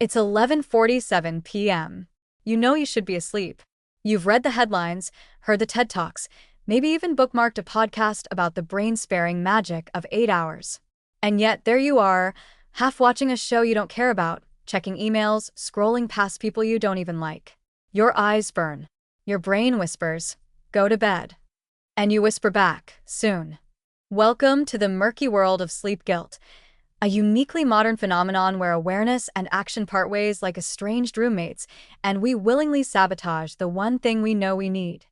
It's 11:47 p.m. You know you should be asleep. You've read the headlines, heard the TED Talks, maybe even bookmarked a podcast about the brain-sparing magic of 8 hours. And yet, there you are, half watching a show you don't care about, checking emails, scrolling past people you don't even like. Your eyes burn. Your brain whispers, "Go to bed." And you whisper back, "Soon." Welcome to the murky world of sleep guilt, a uniquely modern phenomenon where awareness and action part ways like estranged roommates, and we willingly sabotage the one thing we know we need.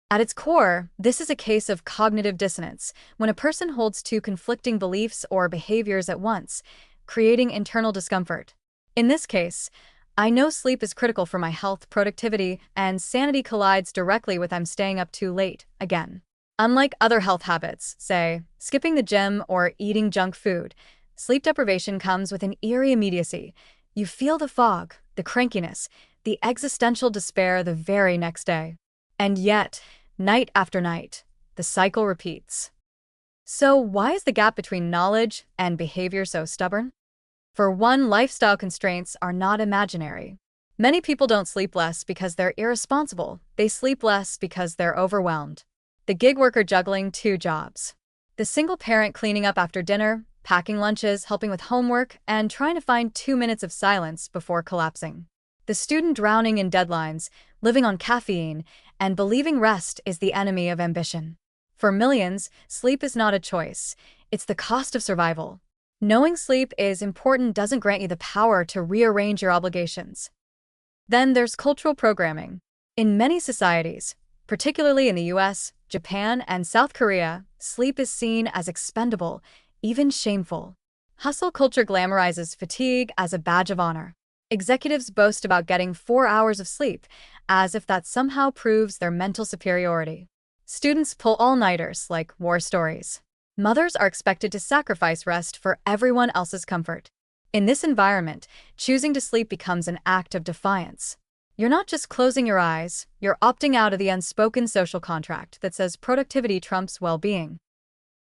At its core, this is a case of cognitive dissonance, when a person holds two conflicting beliefs or behaviors at once, creating internal discomfort. In this case, I know sleep is critical for my health, productivity, and sanity collides directly with I'm staying up too late, again. Unlike other health habits, say, skipping the gym or eating junk food, sleep deprivation comes with an eerie immediacy. You feel the fog, the crankiness, the existential despair the very next day. And yet, night after night, the cycle repeats. So why is the gap between knowledge and behavior so stubborn? For one, lifestyle constraints are not imaginary. Many people don't sleep less because they're irresponsible. They sleep less because they're overwhelmed. The gig worker juggling two jobs. The single parent cleaning up after dinner, packing lunches, helping with homework, and trying to find 2 minutes of silence before collapsing. The student drowning in deadlines, living on caffeine, and believing rest is the enemy of ambition. For millions, sleep is not a choice. It's the cost of survival. Knowing sleep is important doesn't grant you the power to rearrange your obligations. Then there's cultural programming. In many societies, particularly in the US, Japan, and South Korea, sleep is seen as expendable, even shameful. Hustle culture glamorizes fatigue as a badge of honor. Executives boast about getting 4 hours of sleep, as if that somehow proves their mental superiority. Students pull all-nighters like war stories. Mothers are expected to sacrifice rest for everyone else's comfort. In this environment, choosing to sleep becomes an act of defiance. You're not just closing your eyes, you're opting out of the unspoken social contract that says productivity trumps well-being.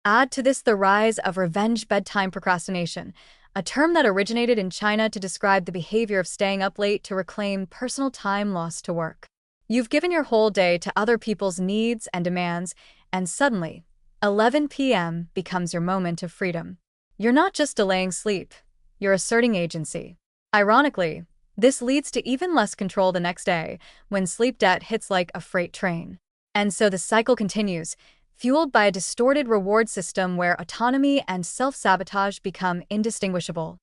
Add to this the rise of revenge bedtime procrastination, a term that originated in China to describe the behavior of staying up late to reclaim personal time lost to work. You've given your whole day to other people's needs and demands, and suddenly, 11 p.m. becomes your moment of freedom. You're not just delaying sleep, you're asserting agency. Ironically, this leads to even less control the next day, when sleep debt hits like a freight train. And so the cycle continues, fueled by a distorted reward system where autonomy and self-sabotage become indistinguishable.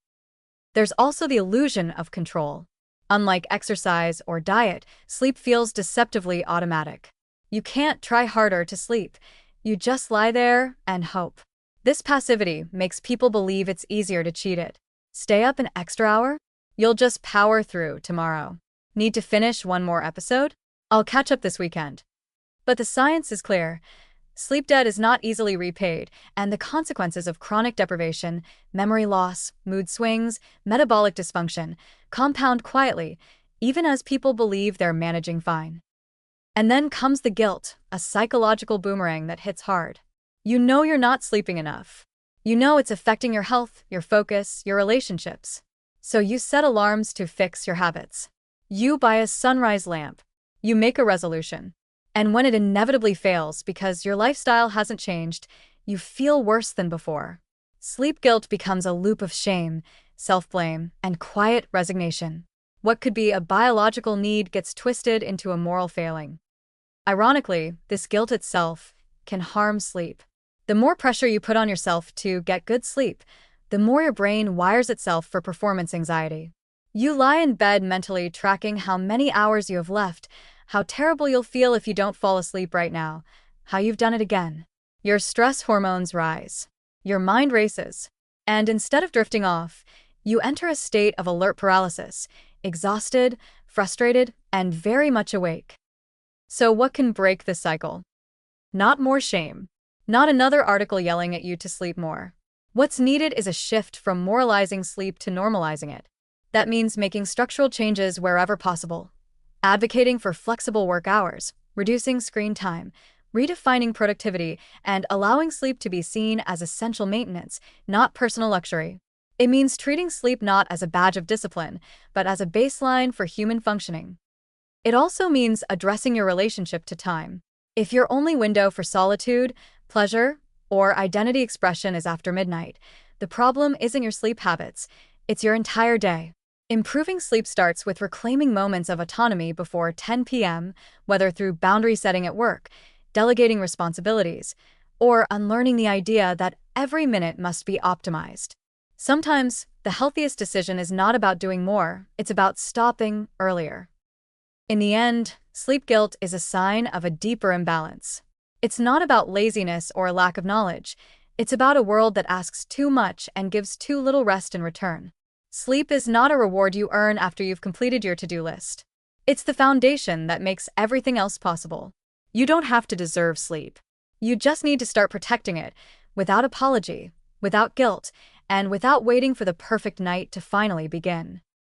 There's also the illusion of control. Unlike exercise or diet, sleep feels deceptively automatic. You can't try harder to sleep. You just lie there and hope. This passivity makes people believe it's easier to cheat it. Stay up an extra hour? You'll just power through tomorrow. Need to finish one more episode? I'll catch up this weekend. But the science is clear. Sleep debt is not easily repaid, and the consequences of chronic deprivation, memory loss, mood swings, metabolic dysfunction, compound quietly, even as people believe they're managing fine. And then comes the guilt, a psychological boomerang that hits hard. You know you're not sleeping enough. You know it's affecting your health, your focus, your relationships. So you set alarms to fix your habits. You buy a sunrise lamp. You make a resolution. And when it inevitably fails because your lifestyle hasn't changed, you feel worse than before. Sleep guilt becomes a loop of shame, self-blame, and quiet resignation. What could be a biological need gets twisted into a moral failing. Ironically, this guilt itself can harm sleep. The more pressure you put on yourself to get good sleep, the more your brain wires itself for performance anxiety. You lie in bed mentally tracking how many hours you have left, how terrible you'll feel if you don't fall asleep right now, how you've done it again. Your stress hormones rise. Your mind races. And instead of drifting off, you enter a state of alert paralysis, exhausted, frustrated, and very much awake. So what can break this cycle? Not more shame. Not another article yelling at you to sleep more. What's needed is a shift from moralizing sleep to normalizing it. That means making structural changes wherever possible. Advocating for flexible work hours, reducing screen time, redefining productivity, and allowing sleep to be seen as essential maintenance, not personal luxury. It means treating sleep not as a badge of discipline, but as a baseline for human functioning. It also means addressing your relationship to time. If your only window for solitude, pleasure, or identity expression is after midnight, the problem isn't your sleep habits, it's your entire day. Improving sleep starts with reclaiming moments of autonomy before 10 p.m., whether through boundary setting at work, delegating responsibilities, or unlearning the idea that every minute must be optimized. Sometimes, the healthiest decision is not about doing more, it's about stopping earlier. In the end, sleep guilt is a sign of a deeper imbalance. It's not about laziness or a lack of knowledge, it's about a world that asks too much and gives too little rest in return. Sleep is not a reward you earn after you've completed your to-do list. It's the foundation that makes everything else possible. You don't have to deserve sleep. You just need to start protecting it, without apology, without guilt, and without waiting for the perfect night to finally begin.